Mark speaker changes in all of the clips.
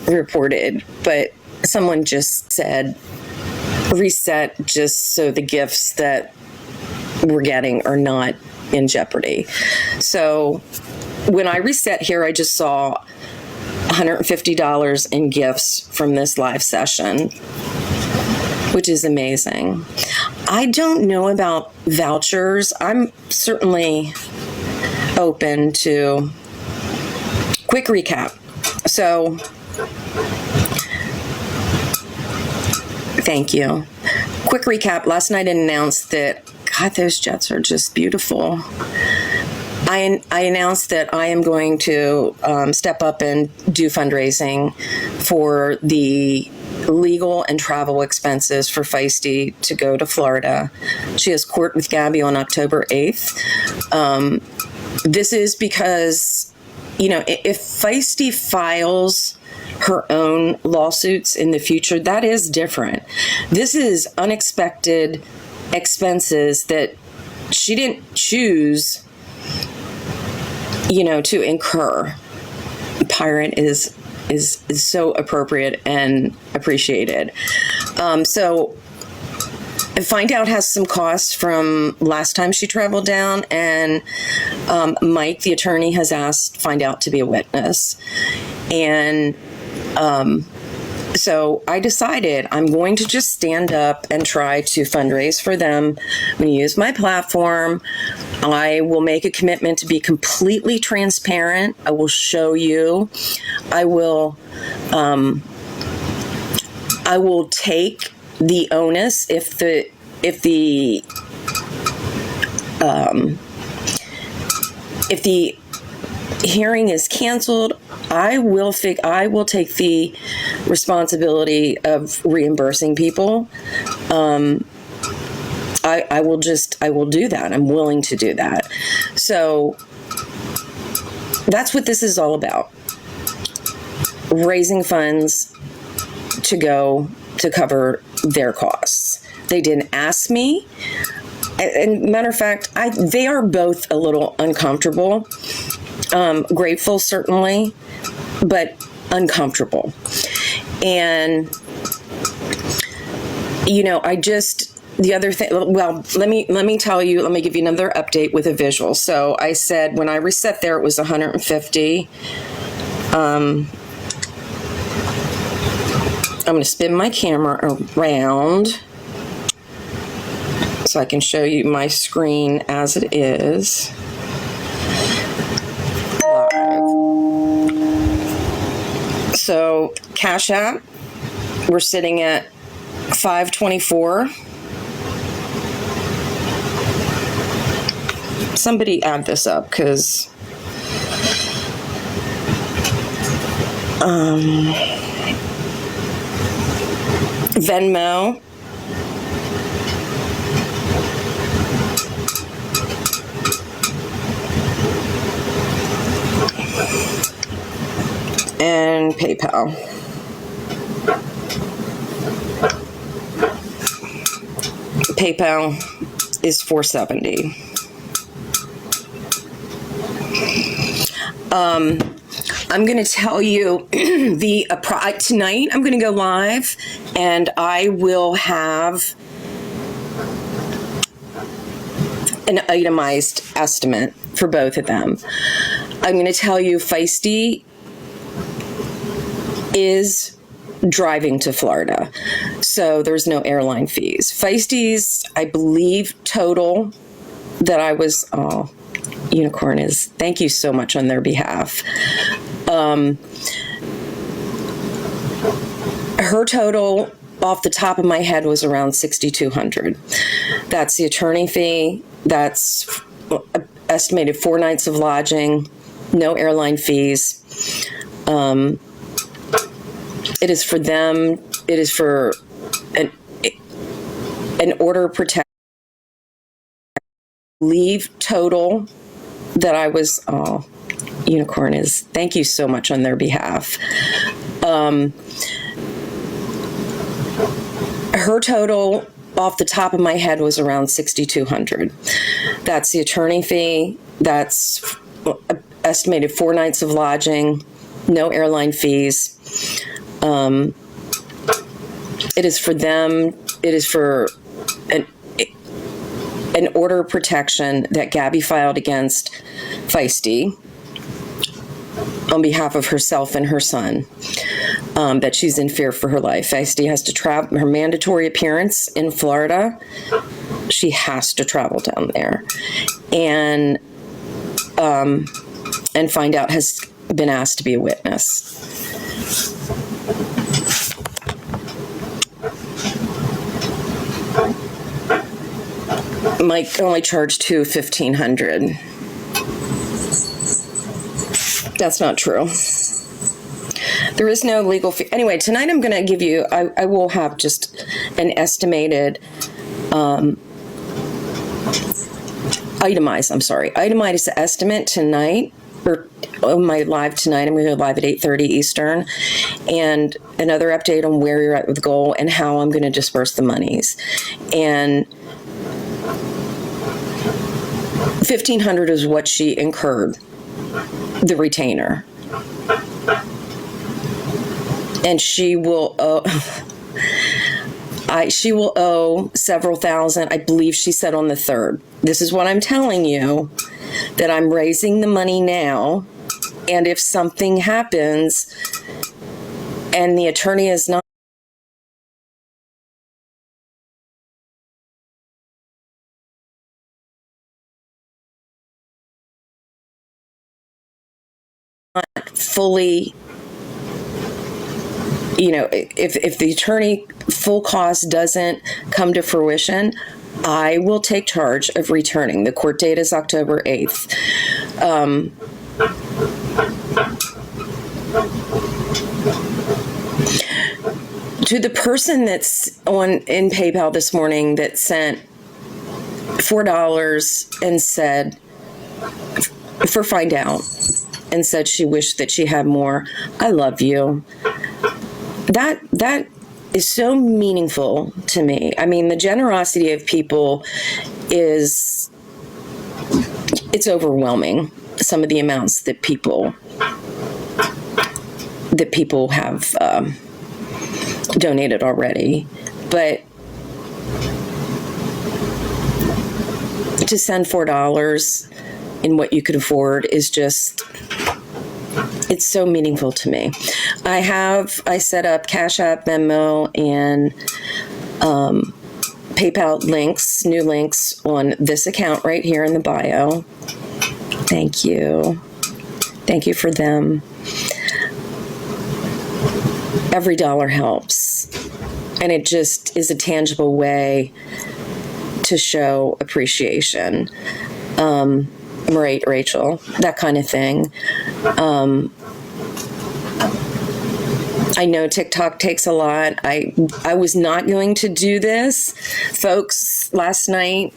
Speaker 1: reported, but someone just said reset just so the gifts that we're getting are not in jeopardy. So when I reset here, I just saw $150 in gifts from this live session, which is amazing. I don't know about vouchers. I'm certainly open to quick recap. So thank you. Quick recap. Last night I announced that, God, those jets are just beautiful. I announced that I am going to step up and do fundraising for the legal and travel expenses for Feisty to go to Florida. She has court with Gabby on October 8th. This is because, you know, if Feisty files her own lawsuits in the future, that is different. This is unexpected expenses that she didn't choose, you know, to incur. Pirate is so appropriate and appreciated. So Find Out has some costs from last time she traveled down, and Mike, the attorney, has asked Find Out to be a witness. And so I decided I'm going to just stand up and try to fundraise for them. I'm going to use my platform. I will make a commitment to be completely transparent. I will show you. I will take the onus if the hearing is canceled. I will take the responsibility of reimbursing people. I will do that. I'm willing to do that. So that's what this is all about. Raising funds to go to cover their costs. They didn't ask me. And matter of fact, they are both a little uncomfortable. Grateful, certainly, but uncomfortable. And, you know, the other thing, well, let me give you another update with a visual. So I said when I reset there, it was 150. I'm going to spin my camera around so I can show you my screen as it is. So Cash App, we're sitting at 524. Somebody add this up, because Venmo, and PayPal. PayPal is $470. I'm going to tell you tonight I'm going to go live, and I will have an itemized estimate for both of them. I'm going to tell you Feisty is driving to Florida, so there's no airline fees. Feisty's, I believe, total that I was, Unicorn is, thank you so much on their behalf. Her total off the top of my head was around $6,200. That's the attorney fee. That's estimated 4 nights of lodging, no airline fees. It is for them. It is for an order of protection. Leave total that I was, Unicorn is, thank you so much on their behalf. Her total off the top of my head was around $6,200. That's the attorney fee. That's estimated 4 nights of lodging, no airline fees. It is for them. It is for an order of protection that Gabby filed against Feisty on behalf of herself and her son, that she's in fear for her life. Feisty has to travel, her mandatory appearance in Florida, she has to travel down there and find out, has been asked to be a witness. Mike only charged $1,500. That's not true. There is no legal fee. Anyway, tonight I'm going to give you, I will have just an estimated, itemized estimate tonight, or on my live tonight. I'm going to go live at 8:30 Eastern, and another update on where you're at with goal and how I'm going to disperse the monies. And $1,500 is what she incurred, the retainer, and she will owe. She will owe several thousand. I believe she said on the 3rd. This is what I'm telling you, that I'm raising the money now, and if something happens and the attorney is not fully, if the attorney full cost doesn't come to fruition, I will take charge of returning. The court date is October 8th. To the person that's in PayPal this morning that sent $4 and said, for Find Out, and said she wished that she had more, I love you. That is so meaningful to me. I mean, the generosity of people it's overwhelming, some of the amounts that people have donated already. But to send $4 in what you could afford is just, it's so meaningful to me. I set up Cash App, Venmo, and PayPal links, new links on this account right here in the bio. Thank you. Thank you for them. Every dollar helps. And it just is a tangible way to show appreciation. Right, Rachel, that kind of thing. I know TikTok takes a lot. I was not going to do this, folks. Last night,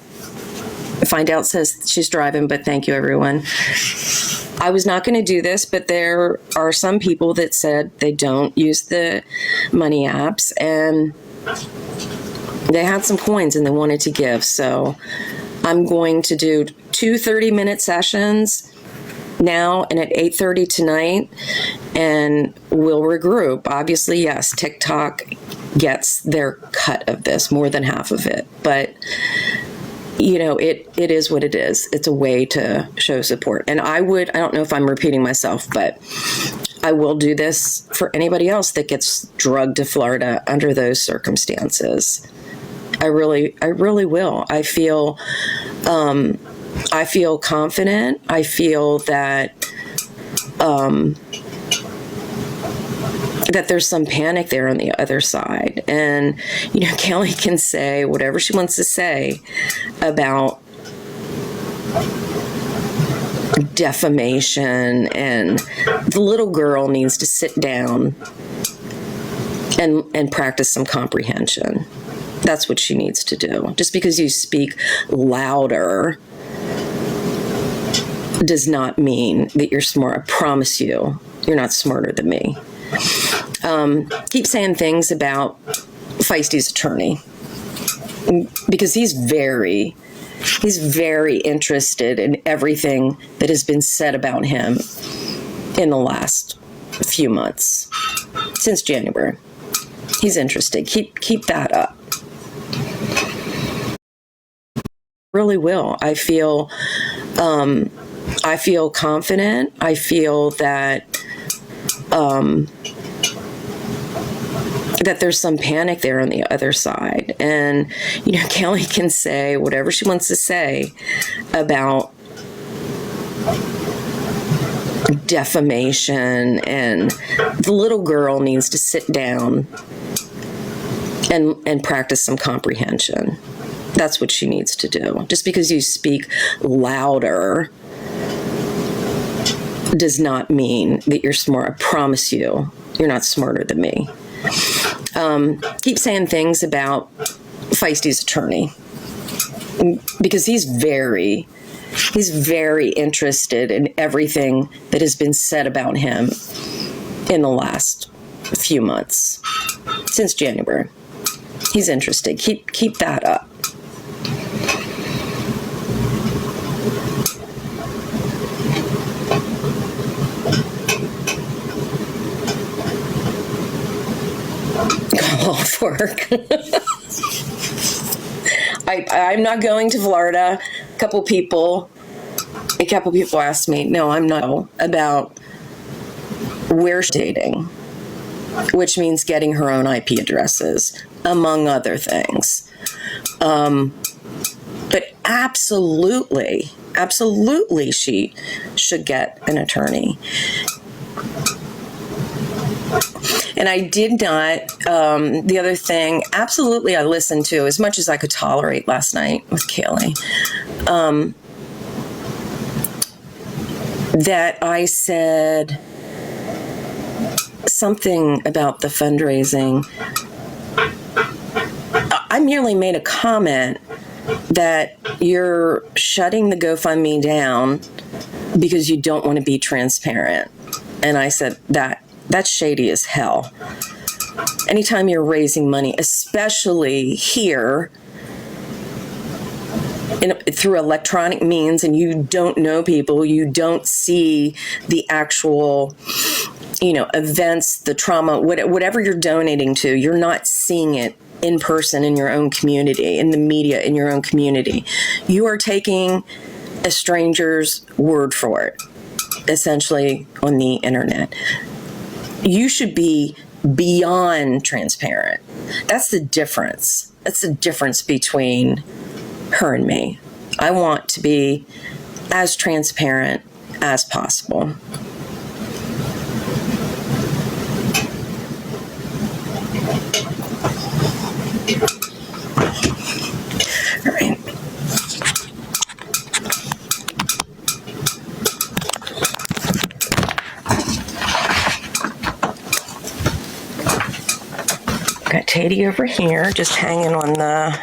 Speaker 1: Find Out says she's driving, but thank you, everyone. I was not going to do this, but there are some people that said they don't use the money apps, and they had some coins and they wanted to give. So I'm going to do 2 30-minute sessions now and at 8:30 tonight, and we'll regroup. Obviously, yes, TikTok gets their cut of this, more than half of it, but it is what it is. It's a way to show support. And I don't know if I'm repeating myself, but I will do this for anybody else that gets drugged to Florida under those circumstances. I really will. I feel confident. I feel that that there's some panic there on the other side. And, Kelly can say whatever she wants to say about defamation, and the little girl needs to sit down and practice some comprehension. That's what she needs to do. Just because you speak louder does not mean that you're smart. I promise you, you're not smarter than me. Keep saying things about Feisty's attorney, because he's very interested in everything that has been said about him in the last few months. since January. He's interested. Keep that up. Really will. I feel confident. I feel that that there's some panic there on the other side. And, Kelly can say whatever she wants to say about defamation, and the little girl needs to sit down and practice some comprehension. That's what she needs to do. Just because you speak louder does not mean that you're smart. I promise you, you're not smarter than me. Keep saying things about Feisty's attorney, because he's very interested in everything that has been said about him in the last few months, since January. He's interested. Keep that up. Off work. I'm not going to Florida. A couple people asked me, no, I'm not, about where she's dating, which means getting her own IP addresses, among other things. But absolutely, she should get an attorney. And I did not, the other thing, absolutely I listened to as much as I could tolerate last night with Kaylee, that I said something about the fundraising. I merely made a comment that you're shutting the GoFundMe down because you don't want to be transparent. And I said that's shady as hell. Anytime you're raising money, especially here through electronic means, and you don't know people, you don't see the actual, events, the trauma, whatever you're donating to, you're not seeing it in person in your own community, in the media in your own community. You are taking a stranger's word for it, essentially, on the internet. You should be beyond transparent. That's the difference. That's the difference between her and me. I want to be as transparent as possible. All right. Got Teddy over here, just hanging on the...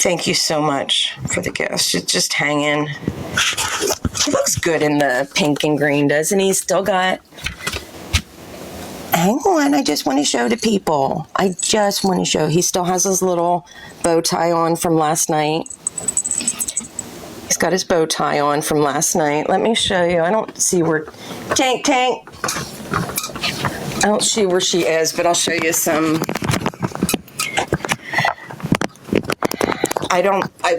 Speaker 1: Thank you so much for the gift. She's just hanging. He looks good in the pink and green, doesn't he? Still got... Hang on, I just want to show to people. He still has his little bow tie on from last night. He's got his bow tie on from last night. Let me show you. I don't see where... Tank! I don't see where she is, but I'll show you some...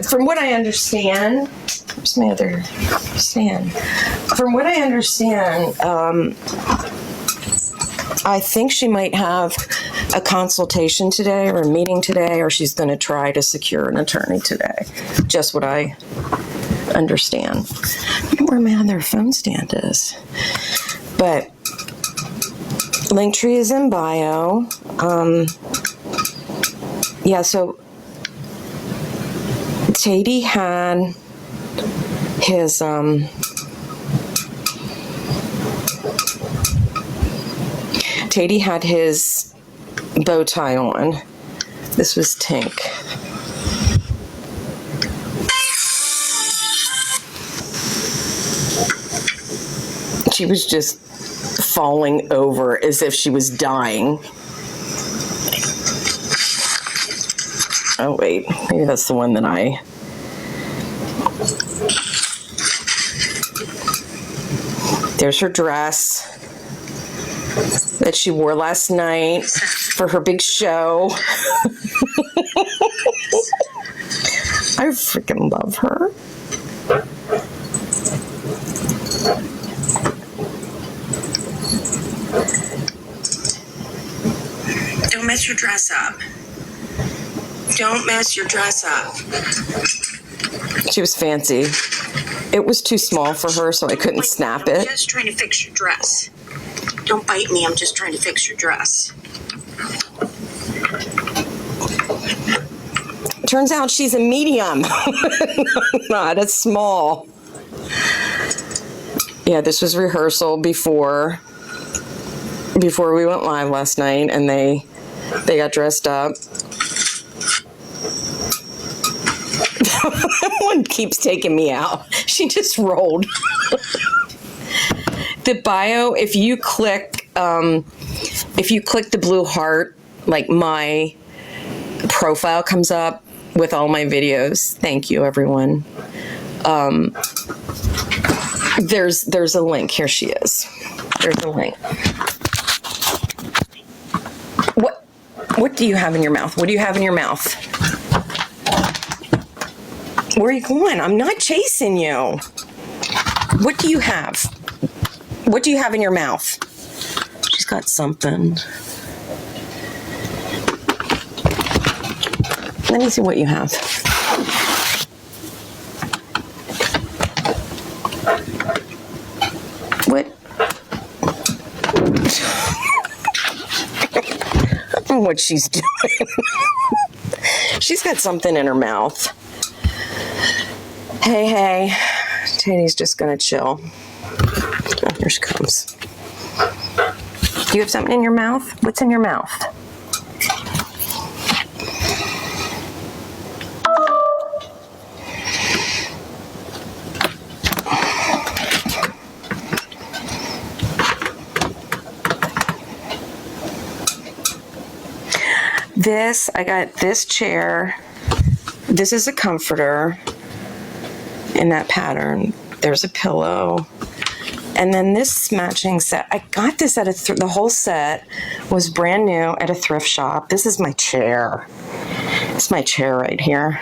Speaker 1: from what I understand... Where's my other stand? From what I understand, I think she might have a consultation today or a meeting today, or she's going to try to secure an attorney today. Just what I understand. I don't know where my other phone stand is. But Linktree is in bio. So Teddy had his bow tie on. This was Tink. She was just falling over as if she was dying. Oh, wait. Maybe that's the one that There's her dress. that she wore last night for her big show. I freaking love her. Don't mess your dress up. Don't mess your dress up. She was fancy. It was too small for her, so I couldn't snap it.
Speaker 2: I'm just trying to fix your dress. Don't bite me. I'm just trying to fix your dress.
Speaker 1: Turns out she's a medium, not a small. Yeah, this was rehearsal before we went live last night, and they got dressed up. One keeps taking me out. She just rolled. The bio, if you click the blue heart, like my profile comes up with all my videos. Thank you, everyone. There's a link. Here she is. There's a link. What do you have in your mouth? What do you have in your mouth? Where are you going? I'm not chasing you. What do you have? What do you have in your mouth? She's got something. Let me see what you have. What? I don't know what she's doing. She's got something in her mouth. Hey. Tanie's just gonna chill. Oh, here she comes. Do you have something in your mouth? What's in your mouth? I got this chair. This is a comforter in that pattern. There's a pillow. And then this matching set, I got this at the whole set was brand new at a thrift shop. This is my chair. It's my chair right here.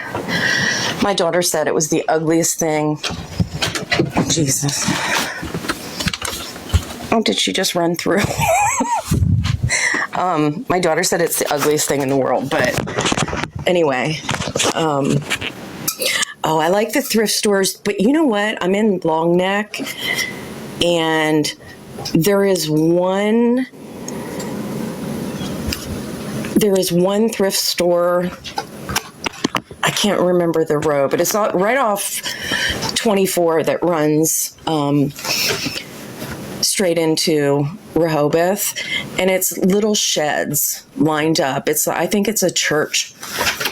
Speaker 1: My daughter said it was the ugliest thing. Jesus. Oh, did she just run through? My daughter said it's the ugliest thing in the world, but anyway. I like the thrift stores, but you know what? I'm in Long Neck, and there is one thrift store. I can't remember the road, but it's right off 24 that runs straight into Rehoboth, and it's little sheds lined up. I think it's a church.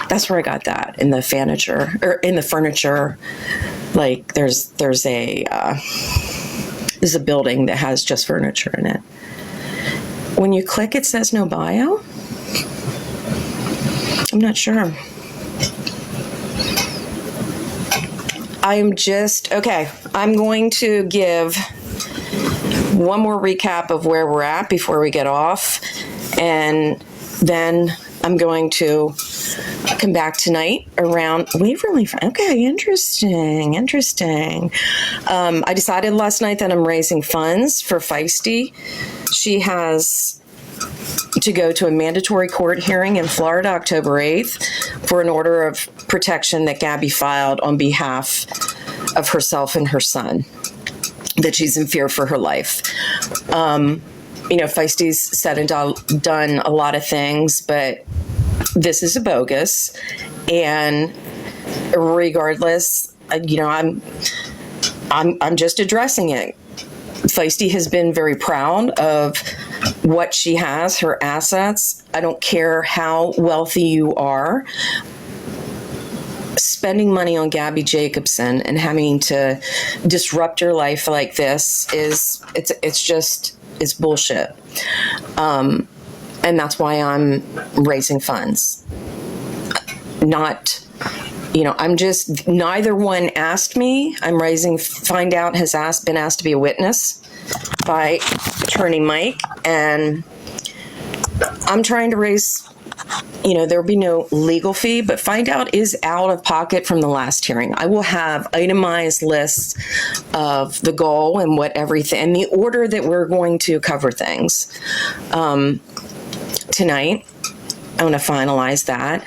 Speaker 1: That's where I got that, in the furniture. Like there's a building that has just furniture in it. When you click, it says no bio. I'm not sure. I'm going to give one more recap of where we're at before we get off, and then I'm going to come back tonight around Waverly. Okay, interesting. I decided last night that I'm raising funds for Feisty. She has to go to a mandatory court hearing in Florida October 8th for an order of protection that Gabby filed on behalf of herself and her son, that she's in fear for her life. Feisty's said and done a lot of things, but this is a bogus. And regardless, I'm just addressing it. Feisty has been very proud of what she has, her assets. I don't care how wealthy you are. Spending money on Gabby Jacobson and having to disrupt your life like this it's bullshit. And that's why I'm raising funds. Neither one asked me. Been asked to be a witness by attorney Mike, and I'm trying to raise, there'll be no legal fee, but find out is out of pocket from the last hearing. I will have itemized lists of the goal and what everything, and the order that we're going to cover things. Tonight, I want to finalize that.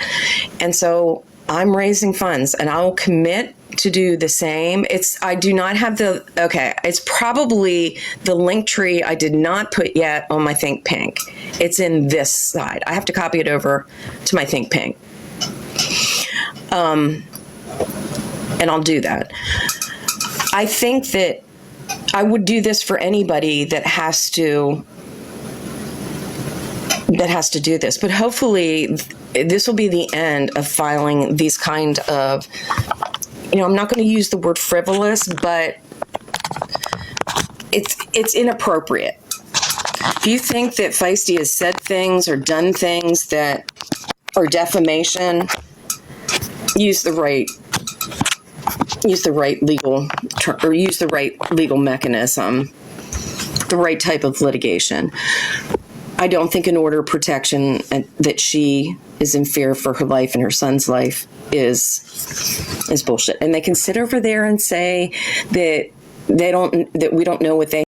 Speaker 1: And so I'm raising funds, and I will commit to do the same. I do not have it's probably the link tree I did not put yet on my Think Pink. It's in this side. I have to copy it over to my Think Pink. And I'll do that. I think that I would do this for anybody that has to do this, but hopefully this will be the end of filing these kind of, I'm not going to use the word frivolous, but it's inappropriate. If you think that Feisty has said things or done things that are defamation, use the right legal or use the right legal mechanism, the right type of litigation. I don't think an order of protection that she is in fear for her life and her son's life is bullshit. And they can sit over there and say that we don't know what they